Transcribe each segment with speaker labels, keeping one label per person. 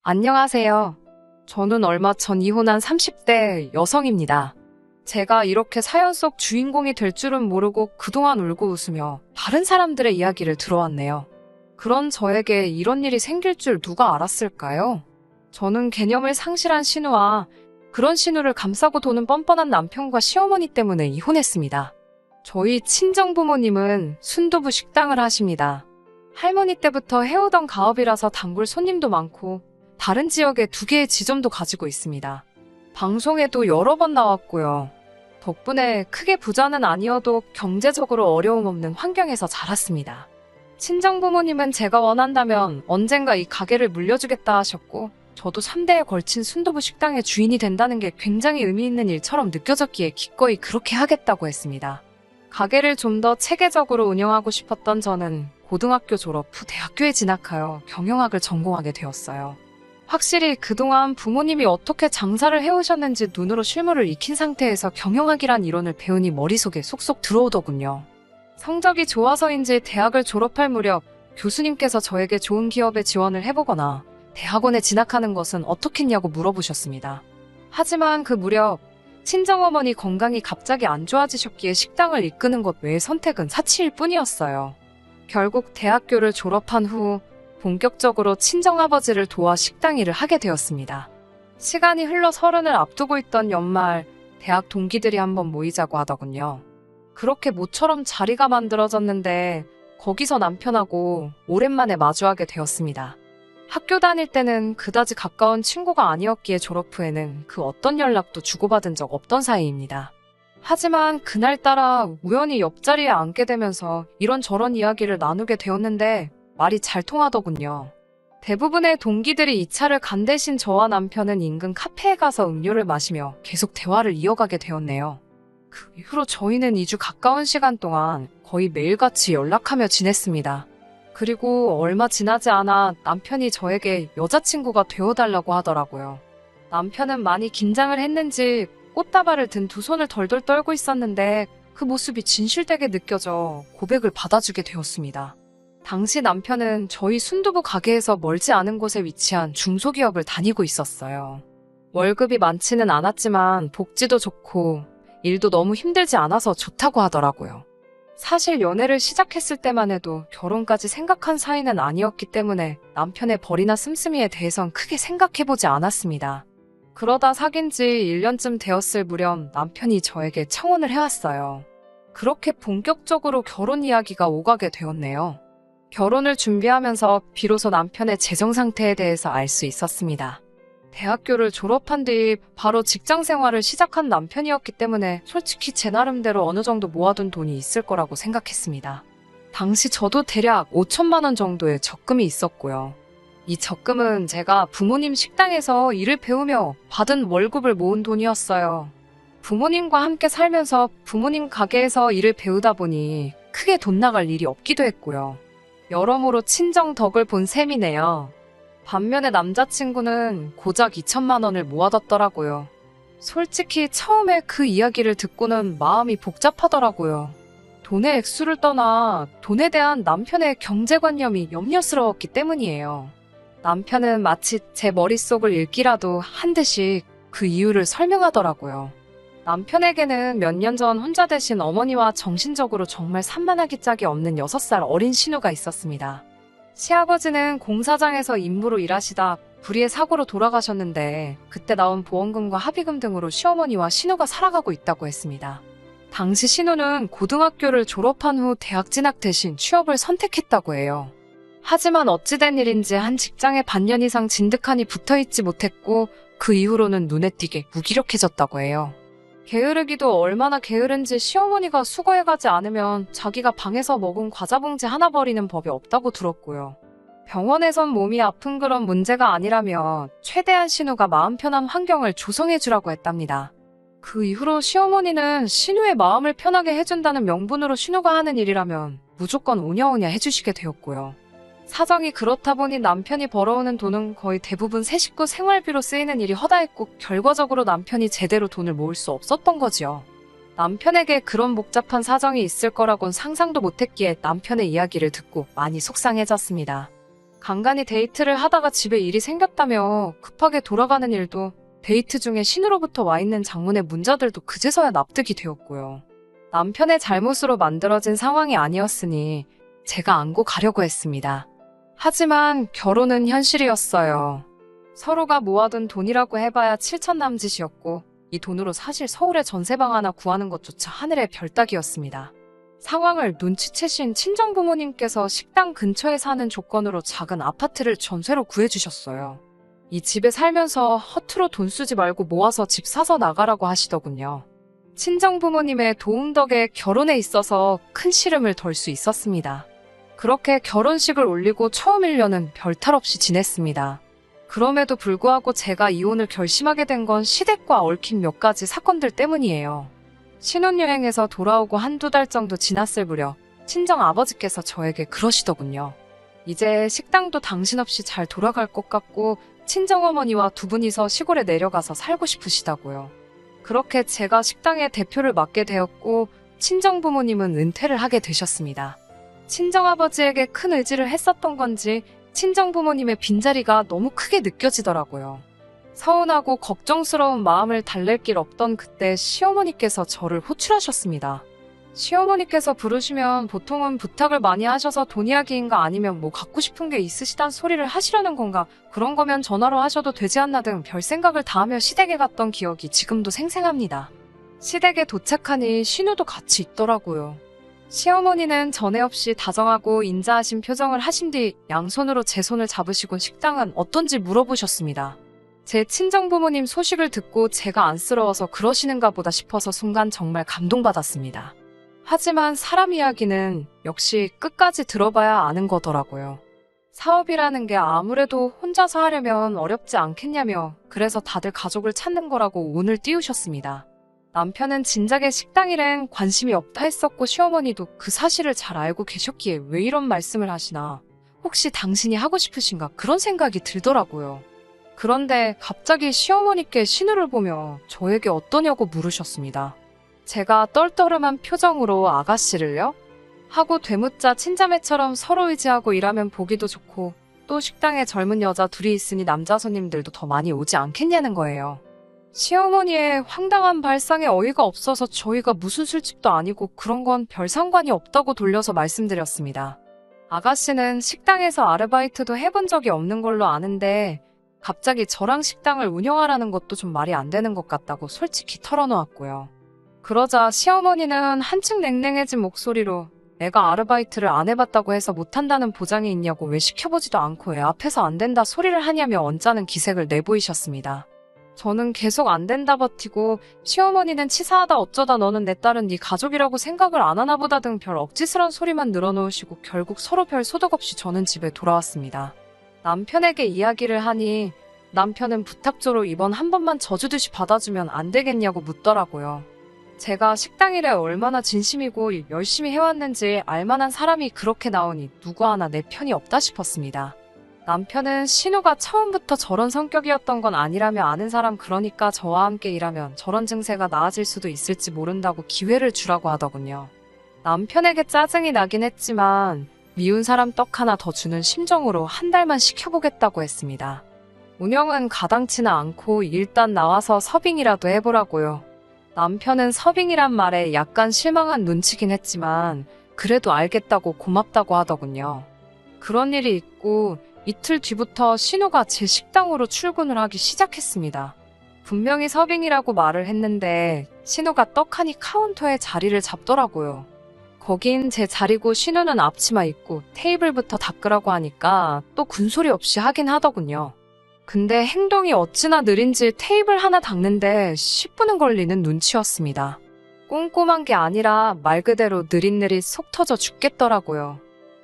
Speaker 1: 안녕하세요. 저는 얼마 전 이혼한 30대 여성입니다. 제가 이렇게 사연 속 주인공이 될 줄은 모르고 그동안 울고 웃으며 다른 사람들의 이야기를 들어왔네요. 그런 저에게 이런 일이 생길 줄 누가 알았을까요? 저는 개념을 상실한 신우와 그런 신우를 감싸고 도는 뻔뻔한 남편과 시어머니 때문에 이혼했습니다. 저희 친정부모님은 순두부 식당을 하십니다. 할머니 때부터 해오던 가업이라서 단골 손님도 많고 다른 지역에 2개의 지점도 가지고 있습니다. 방송에도 여러 번 나왔고요. 덕분에 크게 부자는 아니어도 경제적으로 어려움 없는 환경에서 자랐습니다. 친정부모님은 제가 원한다면 언젠가 이 가게를 물려주겠다 하셨고, 저도 3대에 걸친 순두부 식당의 주인이 된다는 게 굉장히 의미 있는 일처럼 느껴졌기에 기꺼이 그렇게 하겠다고 했습니다. 가게를 좀 더 체계적으로 운영하고 싶었던 저는 고등학교 졸업 후 대학교에 진학하여 경영학을 전공하게 되었어요. 확실히 그동안 부모님이 어떻게 장사를 해오셨는지 눈으로 실물을 익힌 상태에서 경영학이란 이론을 배우니 머릿속에 쏙쏙 들어오더군요. 성적이 좋아서인지 대학을 졸업할 무렵 교수님께서 저에게 좋은 기업에 지원을 해보거나 대학원에 진학하는 것은 어떻겠냐고 물어보셨습니다. 하지만 그 무렵 친정어머니 건강이 갑자기 안 좋아지셨기에 식당을 이끄는 것 외의 선택은 사치일 뿐이었어요. 결국 대학교를 졸업한 후 본격적으로 친정아버지를 도와 식당 일을 하게 되었습니다. 시간이 흘러 30을 앞두고 있던 연말, 대학 동기들이 한번 모이자고 하더군요. 그렇게 모처럼 자리가 만들어졌는데 거기서 남편하고 오랜만에 마주하게 되었습니다. 학교 다닐 때는 그다지 가까운 친구가 아니었기에 졸업 후에는 그 어떤 연락도 주고받은 적 없던 사이입니다. 하지만 그날따라 우연히 옆자리에 앉게 되면서 이런저런 이야기를 나누게 되었는데 말이 잘 통하더군요. 대부분의 동기들이 이 차를 간 대신 저와 남편은 인근 카페에 가서 음료를 마시며 계속 대화를 이어가게 되었네요. 그 이후로 저희는 2주 가까운 시간 동안 거의 매일같이 연락하며 지냈습니다. 그리고 얼마 지나지 않아 남편이 저에게 여자친구가 되어달라고 하더라고요. 남편은 많이 긴장을 했는지 꽃다발을 든 2손을 덜덜 떨고 있었는데 그 모습이 진실되게 느껴져 고백을 받아주게 되었습니다. 당시 남편은 저희 순두부 가게에서 멀지 않은 곳에 위치한 중소기업을 다니고 있었어요. 월급이 많지는 않았지만 복지도 좋고 일도 너무 힘들지 않아서 좋다고 하더라고요. 사실 연애를 시작했을 때만 해도 결혼까지 생각한 사이는 아니었기 때문에 남편의 벌이나 씀씀이에 대해선 크게 생각해보지 않았습니다. 그러다 사귄 지 1년쯤 되었을 무렵 남편이 저에게 청혼을 해왔어요. 그렇게 본격적으로 결혼 이야기가 오가게 되었네요. 결혼을 준비하면서 비로소 남편의 재정 상태에 대해서 알 수 있었습니다. 대학교를 졸업한 뒤 바로 직장 생활을 시작한 남편이었기 때문에 솔직히 제 나름대로 어느 정도 모아둔 돈이 있을 거라고 생각했습니다. 당시 저도 대략 5천만 원 정도의 적금이 있었고요. 이 적금은 제가 부모님 식당에서 일을 배우며 받은 월급을 모은 돈이었어요. 부모님과 함께 살면서 부모님 가게에서 일을 배우다 보니 크게 돈 나갈 일이 없기도 했고요. 여러모로 친정 덕을 본 셈이네요. 반면에 남자친구는 고작 2천만 원을 모아뒀더라고요. 솔직히 처음에 그 이야기를 듣고는 마음이 복잡하더라고요. 돈의 액수를 떠나 돈에 대한 남편의 경제관념이 염려스러웠기 때문이에요. 남편은 마치 제 머릿속을 읽기라도 한 듯이 그 이유를 설명하더라고요. 남편에게는 몇 년 전 혼자 되신 어머니와 정신적으로 정말 산만하기 짝이 없는 6살 어린 신우가 있었습니다. 시아버지는 공사장에서 임무로 일하시다 불의의 사고로 돌아가셨는데 그때 나온 보험금과 합의금 등으로 시어머니와 신우가 살아가고 있다고 했습니다. 당시 신우는 고등학교를 졸업한 후 대학 진학 대신 취업을 선택했다고 해요. 하지만 어찌된 일인지 한 직장에 반년 이상 진득하니 붙어있지 못했고 그 이후로는 눈에 띄게 무기력해졌다고 해요. 게으르기도 얼마나 게으른지 시어머니가 수거해가지 않으면 자기가 방에서 먹은 과자 봉지 하나 버리는 법이 없다고 들었고요. 병원에선 몸이 아픈 그런 문제가 아니라며 최대한 신우가 마음 편한 환경을 조성해주라고 했답니다. 그 이후로 시어머니는 신우의 마음을 편하게 해준다는 명분으로 신우가 하는 일이라면 무조건 오냐오냐 해주시게 되었고요. 사정이 그렇다 보니 남편이 벌어오는 돈은 거의 대부분 새 식구 생활비로 쓰이는 일이 허다했고 결과적으로 남편이 제대로 돈을 모을 수 없었던 거지요. 남편에게 그런 복잡한 사정이 있을 거라곤 상상도 못했기에 남편의 이야기를 듣고 많이 속상해졌습니다. 간간히 데이트를 하다가 집에 일이 생겼다며 급하게 돌아가는 일도 데이트 중에 신우로부터 와 있는 장문의 문자들도 그제서야 납득이 되었고요. 남편의 잘못으로 만들어진 상황이 아니었으니 제가 안고 가려고 했습니다. 하지만 결혼은 현실이었어요. 서로가 모아둔 돈이라고 해봐야 7천 남짓이었고 이 돈으로 사실 서울에 전세방 하나 구하는 것조차 하늘의 별 따기였습니다. 상황을 눈치채신 친정부모님께서 식당 근처에 사는 조건으로 작은 아파트를 전세로 구해주셨어요. 이 집에 살면서 허투루 돈 쓰지 말고 모아서 집 사서 나가라고 하시더군요. 친정부모님의 도움 덕에 결혼에 있어서 큰 시름을 덜 수 있었습니다. 그렇게 결혼식을 올리고 처음 1년은 별탈 없이 지냈습니다. 그럼에도 불구하고 제가 이혼을 결심하게 된 건 시댁과 얽힌 몇 가지 사건들 때문이에요. 신혼여행에서 돌아오고 한두 달 정도 지났을 무렵 친정 아버지께서 저에게 그러시더군요. 이제 식당도 당신 없이 잘 돌아갈 것 같고 친정어머니와 두 분이서 시골에 내려가서 살고 싶으시다고요. 그렇게 제가 식당의 대표를 맡게 되었고 친정부모님은 은퇴를 하게 되셨습니다. 친정아버지에게 큰 의지를 했었던 건지 친정부모님의 빈자리가 너무 크게 느껴지더라고요. 서운하고 걱정스러운 마음을 달랠 길 없던 그때 시어머니께서 저를 호출하셨습니다. 시어머니께서 부르시면 보통은 부탁을 많이 하셔서 돈 이야기인가 아니면 뭐 갖고 싶은 게 있으시단 소리를 하시려는 건가, 그런 거면 전화로 하셔도 되지 않나 등 별 생각을 다 하며 시댁에 갔던 기억이 지금도 생생합니다. 시댁에 도착하니 신우도 같이 있더라고요. 시어머니는 전에 없이 다정하고 인자하신 표정을 하신 뒤 양손으로 제 손을 잡으시고 식당은 어떤지 물어보셨습니다. 제 친정부모님 소식을 듣고 제가 안쓰러워서 그러시는가 보다 싶어서 순간 정말 감동받았습니다. 하지만 사람 이야기는 역시 끝까지 들어봐야 아는 거더라고요. 사업이라는 게 아무래도 혼자서 하려면 어렵지 않겠냐며 그래서 다들 가족을 찾는 거라고 운을 띄우셨습니다. 남편은 진작에 식당 일엔 관심이 없다 했었고 시어머니도 그 사실을 잘 알고 계셨기에 왜 이런 말씀을 하시나, 혹시 당신이 하고 싶으신가 그런 생각이 들더라고요. 그런데 갑자기 시어머니께 신우를 보며 저에게 어떠냐고 물으셨습니다. 제가 떨떠름한 표정으로 아가씨를요? 하고 되묻자 친자매처럼 서로 의지하고 일하면 보기도 좋고 또 식당에 젊은 여자 둘이 있으니 남자 손님들도 더 많이 오지 않겠냐는 거예요. 시어머니의 황당한 발상에 어이가 없어서 저희가 무슨 술집도 아니고 그런 건 별 상관이 없다고 돌려서 말씀드렸습니다. 아가씨는 식당에서 아르바이트도 해본 적이 없는 걸로 아는데 갑자기 저랑 식당을 운영하라는 것도 좀 말이 안 되는 것 같다고 솔직히 털어놓았고요. 그러자 시어머니는 한층 냉랭해진 목소리로 애가 아르바이트를 안 해봤다고 해서 못한다는 보장이 있냐고 왜 시켜보지도 않고 애 앞에서 안 된다 소리를 하냐며 언짢은 기색을 내보이셨습니다. 저는 계속 안 된다 버티고 시어머니는 치사하다 어쩌다 너는 내 딸은 네 가족이라고 생각을 안 하나 보다 등 별 억지스런 소리만 늘어놓으시고 결국 서로 별 소득 없이 저는 집에 돌아왔습니다. 남편에게 이야기를 하니 남편은 부탁조로 이번 한 번만 져주듯이 받아주면 안 되겠냐고 묻더라고요. 제가 식당 일에 얼마나 진심이고 열심히 해왔는지 알만한 사람이 그렇게 나오니 누구 하나 내 편이 없다 싶었습니다. 남편은 신우가 처음부터 저런 성격이었던 건 아니라며 아는 사람 그러니까 저와 함께 일하면 저런 증세가 나아질 수도 있을지 모른다고 기회를 주라고 하더군요. 남편에게 짜증이 나긴 했지만 미운 사람 떡 하나 더 주는 심정으로 한 달만 시켜보겠다고 했습니다. 운영은 가당치는 않고 일단 나와서 서빙이라도 해보라고요. 남편은 서빙이란 말에 약간 실망한 눈치긴 했지만 그래도 알겠다고 고맙다고 하더군요. 그런 일이 있고 이틀 뒤부터 신우가 제 식당으로 출근을 하기 시작했습니다. 분명히 서빙이라고 말을 했는데 신우가 떡하니 카운터에 자리를 잡더라고요. 거긴 제 자리고 신우는 앞치마 입고 테이블부터 닦으라고 하니까 또 군소리 없이 하긴 하더군요. 근데 행동이 어찌나 느린지 테이블 하나 닦는데 10분은 걸리는 눈치였습니다. 꼼꼼한 게 아니라 말 그대로 느릿느릿 속 터져 죽겠더라고요.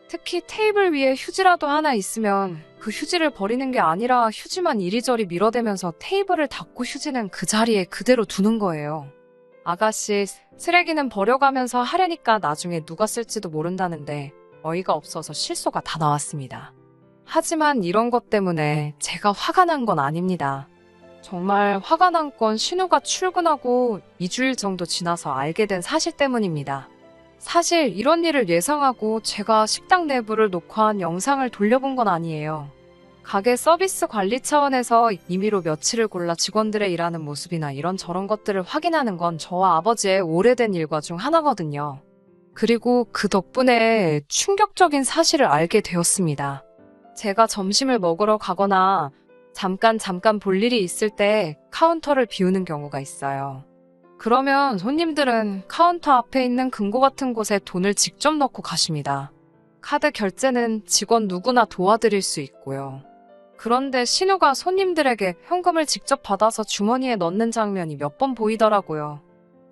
Speaker 1: 특히 테이블 위에 휴지라도 하나 있으면 그 휴지를 버리는 게 아니라 휴지만 이리저리 밀어대면서 테이블을 닦고 휴지는 그 자리에 그대로 두는 거예요. 아가씨, 쓰레기는 버려가면서 하려니까 나중에 누가 쓸지도 모른다는데 어이가 없어서 실소가 다 나왔습니다. 하지만 이런 것 때문에 제가 화가 난 건 아닙니다. 정말 화가 난 건 신우가 출근하고 2주일 정도 지나서 알게 된 사실 때문입니다. 사실 이런 일을 예상하고 제가 식당 내부를 녹화한 영상을 돌려본 건 아니에요. 가게 서비스 관리 차원에서 임의로 며칠을 골라 직원들의 일하는 모습이나 이런저런 것들을 확인하는 건 저와 아버지의 오래된 일과 중 하나거든요. 그리고 그 덕분에 충격적인 사실을 알게 되었습니다. 제가 점심을 먹으러 가거나 잠깐 볼 일이 있을 때 카운터를 비우는 경우가 있어요. 그러면 손님들은 카운터 앞에 있는 금고 같은 곳에 돈을 직접 넣고 가십니다. 카드 결제는 직원 누구나 도와드릴 수 있고요. 그런데 신우가 손님들에게 현금을 직접 받아서 주머니에 넣는 장면이 몇 번 보이더라고요.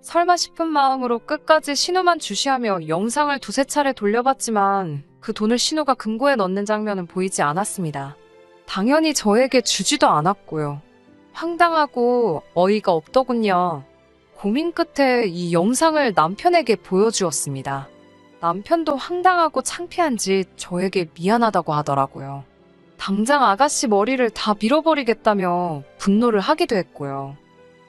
Speaker 1: 설마 싶은 마음으로 끝까지 신우만 주시하며 영상을 두세 차례 돌려봤지만 그 돈을 신우가 금고에 넣는 장면은 보이지 않았습니다. 당연히 저에게 주지도 않았고요. 황당하고 어이가 없더군요. 고민 끝에 이 영상을 남편에게 보여주었습니다. 남편도 황당하고 창피한지 저에게 미안하다고 하더라고요. 당장 아가씨 머리를 다 밀어버리겠다며 분노를 하기도 했고요.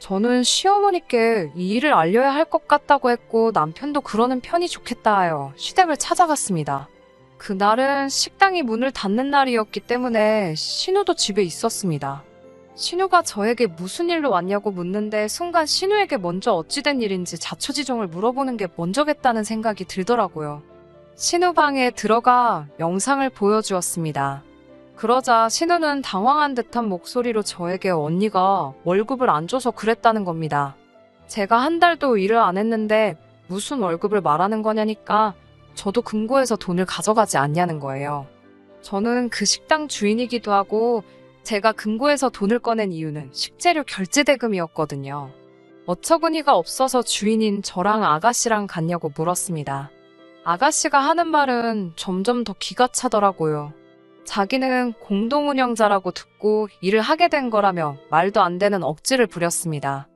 Speaker 1: 저는 시어머니께 이 일을 알려야 할 것 같다고 했고 남편도 그러는 편이 좋겠다 하여 시댁을 찾아갔습니다. 그날은 식당이 문을 닫는 날이었기 때문에 신우도 집에 있었습니다. 신우가 저에게 무슨 일로 왔냐고 묻는데 순간 신우에게 먼저 어찌된 일인지 자초지종을 물어보는 게 먼저겠다는 생각이 들더라고요. 신우 방에 들어가 영상을 보여주었습니다. 그러자 신우는 당황한 듯한 목소리로 저에게 언니가 월급을 안 줘서 그랬다는 겁니다. 제가 한 달도 일을 안 했는데 무슨 월급을 말하는 거냐니까 저도 금고에서 돈을 가져가지 않냐는 거예요. 저는 그 식당 주인이기도 하고 제가 금고에서 돈을 꺼낸 이유는 식재료 결제 대금이었거든요. 어처구니가 없어서 주인인 저랑 아가씨랑 갔냐고 물었습니다. 아가씨가 하는 말은 점점 더 기가 차더라고요. 자기는 공동운영자라고 듣고 일을 하게 된 거라며 말도 안 되는 억지를 부렸습니다.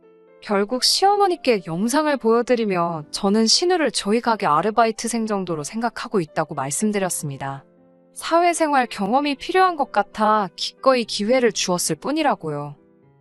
Speaker 1: 결국 시어머니께 영상을 보여드리며 저는 신우를 저희 가게 아르바이트생 정도로 생각하고 있다고 말씀드렸습니다. 사회생활 경험이 필요한 것 같아 기꺼이 기회를 주었을 뿐이라고요.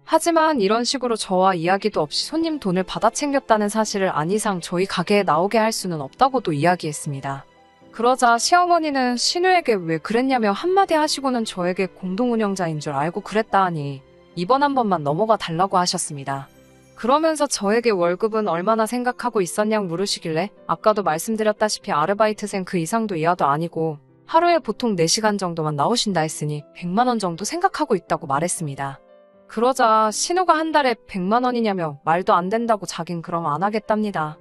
Speaker 1: 하지만 이런 식으로 저와 이야기도 없이 손님 돈을 받아 챙겼다는 사실을 안 이상 저희 가게에 나오게 할 수는 없다고도 이야기했습니다. 그러자 시어머니는 신우에게 왜 그랬냐며 한마디 하시고는 저에게 공동운영자인 줄 알고 그랬다 하니 이번 한 번만 넘어가 달라고 하셨습니다. 그러면서 저에게 월급은 얼마나 생각하고 있었냐고 물으시길래 아까도 말씀드렸다시피 아르바이트생 그 이상도 이하도 아니고 하루에 보통 4시간 정도만 나오신다 했으니 100만 원 정도 생각하고 있다고 말했습니다. 그러자 신우가 한 달에 100만 원이냐며 말도 안 된다고 자긴 그럼 안 하겠답니다.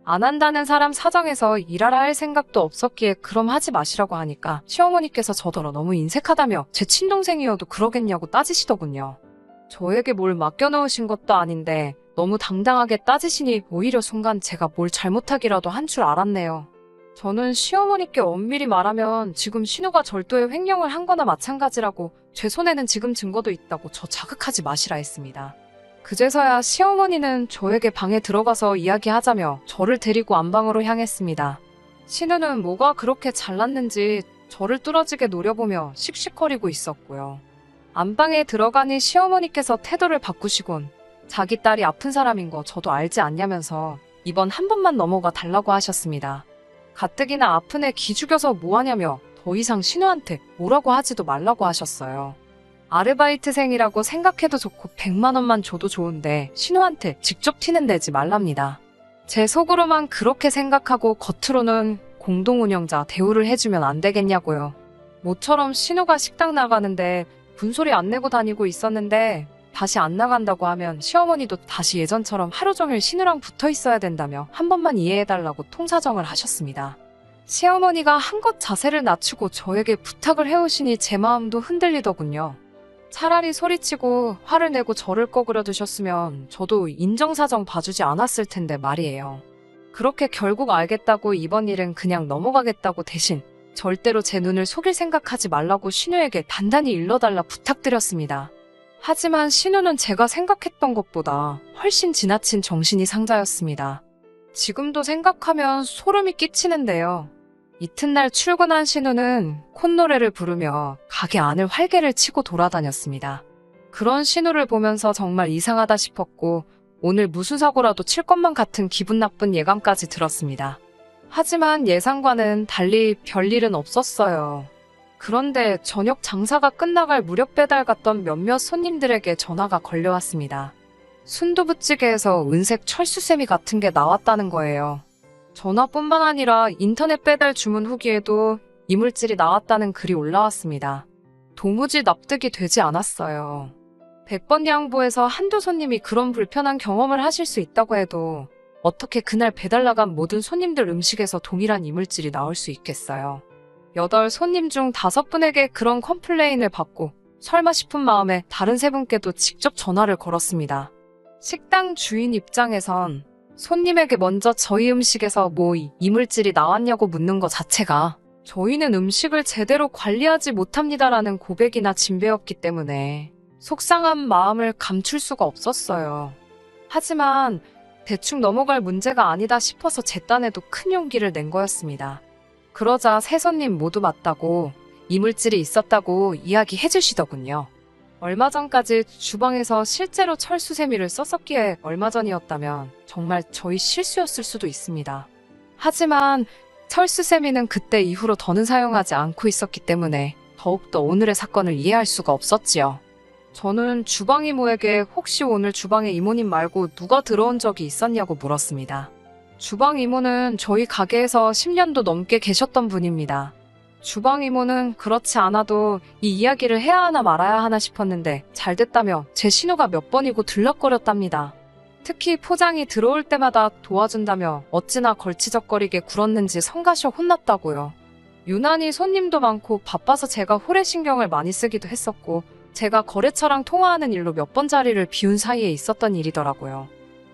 Speaker 1: 안 한다는 사람 사정에서 일하라 할 생각도 없었기에 그럼 하지 마시라고 하니까 시어머니께서 저더러 너무 인색하다며 제 친동생이어도 그러겠냐고 따지시더군요. 저에게 뭘 맡겨놓으신 것도 아닌데 너무 당당하게 따지시니 오히려 순간 제가 뭘 잘못하기라도 한 줄 알았네요. 저는 시어머니께 엄밀히 말하면 지금 신우가 절도의 횡령을 한 거나 마찬가지라고 제 손에는 지금 증거도 있다고 저 자극하지 마시라 했습니다. 그제서야 시어머니는 저에게 방에 들어가서 이야기하자며 저를 데리고 안방으로 향했습니다. 신우는 뭐가 그렇게 잘났는지 저를 뚫어지게 노려보며 씩씩거리고 있었고요. 안방에 들어가니 시어머니께서 태도를 바꾸시곤 자기 딸이 아픈 사람인 거 저도 알지 않냐면서 이번 한 번만 넘어가 달라고 하셨습니다. 가뜩이나 아픈 애 기죽여서 뭐하냐며 더 이상 신우한테 뭐라고 하지도 말라고 하셨어요. 아르바이트생이라고 생각해도 좋고 100만 원만 줘도 좋은데 신우한테 직접 티는 내지 말랍니다. 제 속으로만 그렇게 생각하고 겉으로는 공동운영자 대우를 해주면 안 되겠냐고요. 모처럼 신우가 식당 나가는데 분소리 안 내고 다니고 있었는데 다시 안 나간다고 하면 시어머니도 다시 예전처럼 하루 종일 신우랑 붙어 있어야 된다며 한 번만 이해해달라고 통사정을 하셨습니다. 시어머니가 한껏 자세를 낮추고 저에게 부탁을 해오시니 제 마음도 흔들리더군요. 차라리 소리치고 화를 내고 저를 꺼그려 두셨으면 저도 인정사정 봐주지 않았을 텐데 말이에요. 그렇게 결국 알겠다고 이번 일은 그냥 넘어가겠다고 대신 절대로 제 눈을 속일 생각하지 말라고 신우에게 단단히 일러달라 부탁드렸습니다. 하지만 신우는 제가 생각했던 것보다 훨씬 지나친 정신이 상자였습니다. 지금도 생각하면 소름이 끼치는데요. 이튿날 출근한 신우는 콧노래를 부르며 가게 안을 활개를 치고 돌아다녔습니다. 그런 신우를 보면서 정말 이상하다 싶었고 오늘 무슨 사고라도 칠 것만 같은 기분 나쁜 예감까지 들었습니다. 하지만 예상과는 달리 별일은 없었어요. 그런데 저녁 장사가 끝나갈 무렵 배달 갔던 몇몇 손님들에게 전화가 걸려왔습니다. 순두부찌개에서 은색 철수세미 같은 게 나왔다는 거예요. 전화뿐만 아니라 인터넷 배달 주문 후기에도 이물질이 나왔다는 글이 올라왔습니다. 도무지 납득이 되지 않았어요. 100번 양보해서 한두 손님이 그런 불편한 경험을 하실 수 있다고 해도 어떻게 그날 배달 나간 모든 손님들 음식에서 동일한 이물질이 나올 수 있겠어요. 8 손님 중 5분에게 그런 컴플레인을 받고 설마 싶은 마음에 다른 3분께도 직접 전화를 걸었습니다. 식당 주인 입장에선 손님에게 먼저 저희 음식에서 뭐 이물질이 나왔냐고 묻는 것 자체가 저희는 음식을 제대로 관리하지 못합니다라는 고백이나 진배였기 때문에 속상한 마음을 감출 수가 없었어요. 하지만 대충 넘어갈 문제가 아니다 싶어서 제 딴에도 큰 용기를 낸 거였습니다. 그러자 3 손님 모두 맞다고 이물질이 있었다고 이야기해 주시더군요. 얼마 전까지 주방에서 실제로 철수세미를 썼었기에 얼마 전이었다면 정말 저희 실수였을 수도 있습니다. 하지만 철수세미는 그때 이후로 더는 사용하지 않고 있었기 때문에 더욱더 오늘의 사건을 이해할 수가 없었지요. 저는 주방 이모에게 혹시 오늘 주방에 이모님 말고 누가 들어온 적이 있었냐고 물었습니다. 주방 이모는 저희 가게에서 10년도 넘게 계셨던 분입니다. 주방 이모는 그렇지 않아도 이 이야기를 해야 하나 말아야 하나 싶었는데 잘 됐다며 제 신호가 몇 번이고 들락거렸답니다. 특히 포장이 들어올 때마다 도와준다며 어찌나 걸치적거리게 굴었는지 성가셔 혼났다고요. 유난히 손님도 많고 바빠서 제가 호래신경을 많이 쓰기도 했었고 제가 거래처랑 통화하는 일로 몇 번 자리를 비운 사이에 있었던 일이더라고요.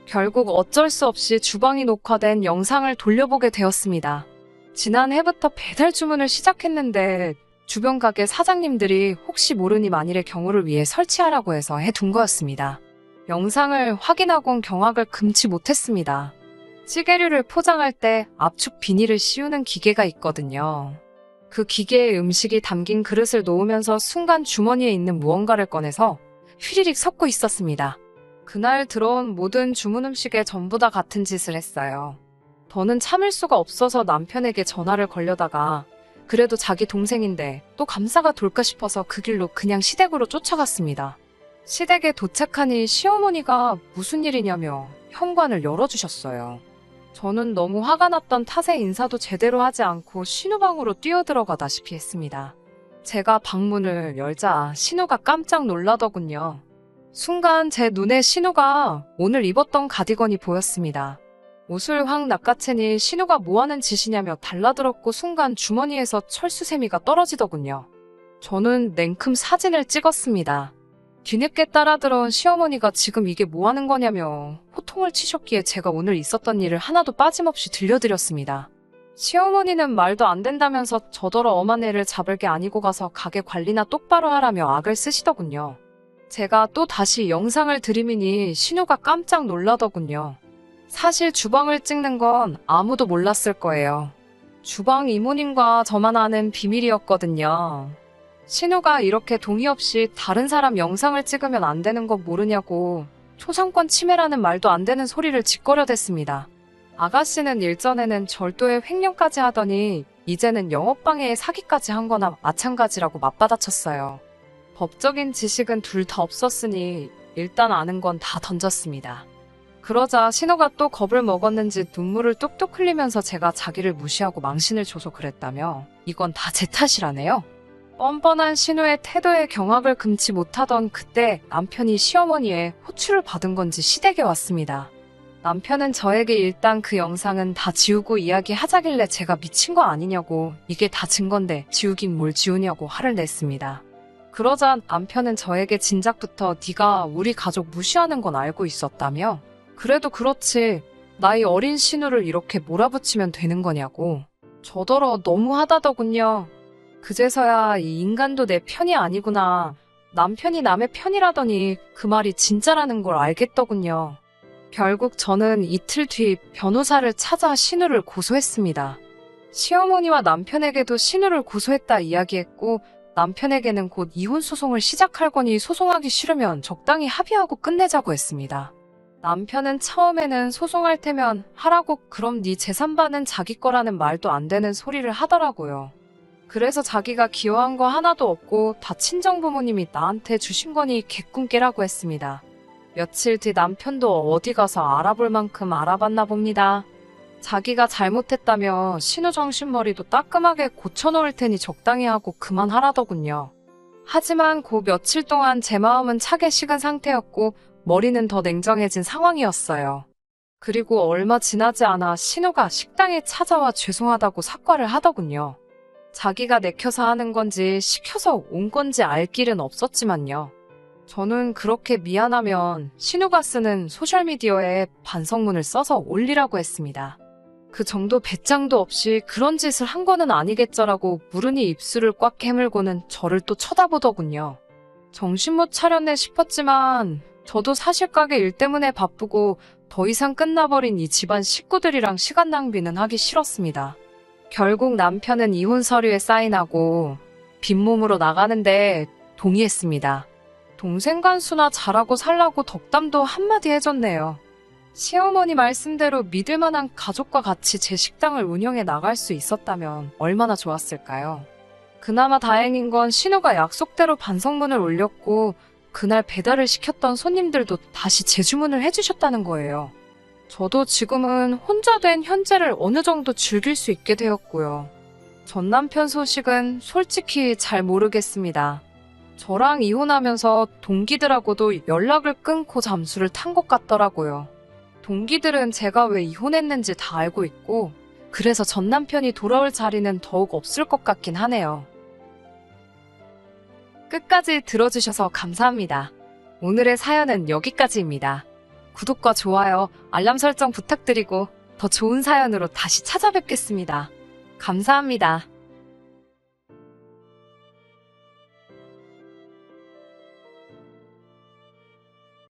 Speaker 1: 결국 어쩔 수 없이 주방이 녹화된 영상을 돌려보게 되었습니다. 지난해부터 배달 주문을 시작했는데 주변 가게 사장님들이 혹시 모르니 만일의 경우를 위해 설치하라고 해서 해둔 거였습니다. 영상을 확인하곤 경악을 금치 못했습니다. 찌개류를 포장할 때 압축 비닐을 씌우는 기계가 있거든요. 그 기계에 음식이 담긴 그릇을 놓으면서 순간 주머니에 있는 무언가를 꺼내서 휘리릭 섞고 있었습니다. 그날 들어온 모든 주문 음식에 전부 다 같은 짓을 했어요. 더는 참을 수가 없어서 남편에게 전화를 걸려다가 그래도 자기 동생인데 또 감사가 돌까 싶어서 그 길로 그냥 시댁으로 쫓아갔습니다. 시댁에 도착하니 시어머니가 무슨 일이냐며 현관을 열어주셨어요. 저는 너무 화가 났던 탓에 인사도 제대로 하지 않고 신우방으로 뛰어들어가다시피 했습니다. 제가 방문을 열자 신우가 깜짝 놀라더군요. 순간 제 눈에 신우가 오늘 입었던 가디건이 보였습니다. 옷을 확 낚아채니 신우가 뭐하는 짓이냐며 달라들었고 순간 주머니에서 철수세미가 떨어지더군요. 저는 냉큼 사진을 찍었습니다. 뒤늦게 따라 들어온 시어머니가 지금 이게 뭐하는 거냐며 호통을 치셨기에 제가 오늘 있었던 일을 하나도 빠짐없이 들려드렸습니다. 시어머니는 말도 안 된다면서 저더러 엄한 애를 잡을 게 아니고 가서 가게 관리나 똑바로 하라며 악을 쓰시더군요. 제가 또 다시 영상을 들이미니 신우가 깜짝 놀라더군요. 사실 주방을 찍는 건 아무도 몰랐을 거예요. 주방 이모님과 저만 아는 비밀이었거든요. 신우가 이렇게 동의 없이 다른 사람 영상을 찍으면 안 되는 거 모르냐고 초상권 침해라는 말도 안 되는 소리를 짓거려댔습니다. 아가씨는 일전에는 절도에 횡령까지 하더니 이제는 영업방해에 사기까지 한 거나 마찬가지라고 맞받아쳤어요. 법적인 지식은 둘 다 없었으니 일단 아는 건 다 던졌습니다. 그러자 신우가 또 겁을 먹었는지 눈물을 뚝뚝 흘리면서 제가 자기를 무시하고 망신을 줘서 그랬다며 이건 다 제 탓이라네요. 뻔뻔한 신우의 태도에 경악을 금치 못하던 그때 남편이 시어머니의 호출을 받은 건지 시댁에 왔습니다. 남편은 저에게 일단 그 영상은 다 지우고 이야기하자길래 제가 미친 거 아니냐고 이게 다 증거인데 지우긴 뭘 지우냐고 화를 냈습니다. 그러자 남편은 저에게 진작부터 네가 우리 가족 무시하는 건 알고 있었다며 그래도 그렇지 나이 어린 신우를 이렇게 몰아붙이면 되는 거냐고 저더러 너무하다더군요. 그제서야 이 인간도 내 편이 아니구나. 남편이 남의 편이라더니 그 말이 진짜라는 걸 알겠더군요. 결국 저는 이틀 뒤 변호사를 찾아 신우를 고소했습니다. 시어머니와 남편에게도 신우를 고소했다 이야기했고 남편에게는 곧 이혼 소송을 시작할 거니 소송하기 싫으면 적당히 합의하고 끝내자고 했습니다. 남편은 처음에는 소송할 테면 하라고 그럼 네 재산반은 자기 거라는 말도 안 되는 소리를 하더라고요. 그래서 자기가 기여한 거 하나도 없고 다 친정부모님이 나한테 주신 거니 개꿈깨라고 했습니다. 며칠 뒤 남편도 어디 가서 알아볼 만큼 알아봤나 봅니다. 자기가 잘못했다며 신우정신머리도 따끔하게 고쳐놓을 테니 적당히 하고 그만하라더군요. 하지만 그 며칠 동안 제 마음은 차게 식은 상태였고 머리는 더 냉정해진 상황이었어요. 그리고 얼마 지나지 않아 신우가 식당에 찾아와 죄송하다고 사과를 하더군요. 자기가 내켜서 하는 건지 시켜서 온 건지 알 길은 없었지만요. 저는 그렇게 미안하면 신우가 쓰는 소셜미디어에 반성문을 써서 올리라고 했습니다. 그 정도 배짱도 없이 그런 짓을 한 거는 아니겠죠라고 무르니 입술을 꽉 깨물고는 저를 또 쳐다보더군요. 정신 못 차렸네 싶었지만 저도 사실 가게 일 때문에 바쁘고 더 이상 끝나버린 이 집안 식구들이랑 시간 낭비는 하기 싫었습니다. 결국 남편은 이혼 서류에 사인하고 빈몸으로 나가는데 동의했습니다. 동생 간수나 잘하고 살라고 덕담도 한마디 해줬네요. 시어머니 말씀대로 믿을 만한 가족과 같이 제 식당을 운영해 나갈 수 있었다면 얼마나 좋았을까요? 그나마 다행인 건 신우가 약속대로 반성문을 올렸고 그날 배달을 시켰던 손님들도 다시 재주문을 해주셨다는 거예요. 저도 지금은 혼자 된 현재를 어느 정도 즐길 수 있게 되었고요. 전 남편 소식은 솔직히 잘 모르겠습니다. 저랑 이혼하면서 동기들하고도 연락을 끊고 잠수를 탄 것 같더라고요. 동기들은 제가 왜 이혼했는지 다 알고 있고 그래서 전 남편이 돌아올 자리는 더욱 없을 것 같긴 하네요. 끝까지 들어주셔서 감사합니다. 오늘의 사연은 여기까지입니다. 구독과 좋아요, 알람 설정 부탁드리고 더 좋은 사연으로 다시 찾아뵙겠습니다. 감사합니다.